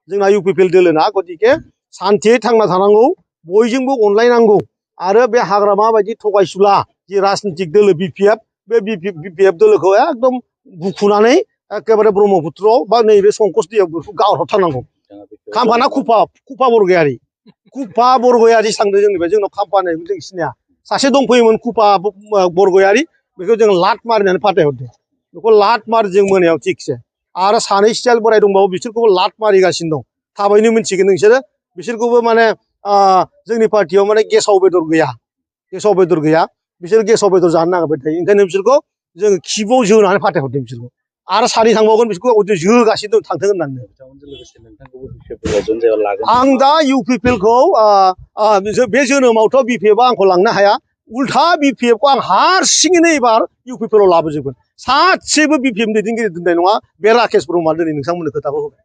जोंना UPPL दोलोना गतिके सान्थियै थांना थानांगौ बयजोंबो अनलायनांगौ आरो बे हाग्रामा बायदि थगायसुला जि राजनितिक दोलो BPF बे BPF दोलोखौ एकदम बुखुनानै एखेबारे ब्रह्मपुत्रआव बा नैबे संकस दैयाव बेखौ गारहरथारनांगौ। खाम्फाना खुफा बरगयारी थांदों जोंनिफ्राय जोंनाव खाम्फा होननायखौ जों सिनाया सासे दंफैयोमोन खुफा बरगयारी बेखौ जों लात मारिनानै फाथायहरदों बेखौ लात मारि जों मोनायाव थिगसे आरो सानै स्टाइल बोराय दंबावो बिसोरखौबो लात मारिगासिनो दं थाबैनो मिन्थिगोन नोंसोरो बिसोरखौबो माने जोंनि पार्टियाव माने गेसाव बेदर गैया बिसोर गेसाव बेदर जानो नागिरबाय थायो ओंखायनो बिसोरखौ जोङो खिबुआव जोनानै फाथायहरदों बिसोरखौ आरो सानै थांबावगोन बिसोरखौ जोगासिनो दं थांथों होननानै आं दा UPPL खौ बे जोनोमावथ' BPF आ आंखौ लांनो हाया उल्था BPF खौ आं हारसिङैनो एबार UPPL आव लाबोजोबगोन सासेबो BPF दैदेनगिरि दोननाय नङा बे राकेश ब्रह्मआ दिनै नोंथांमोननो खोथाखौ होबाय।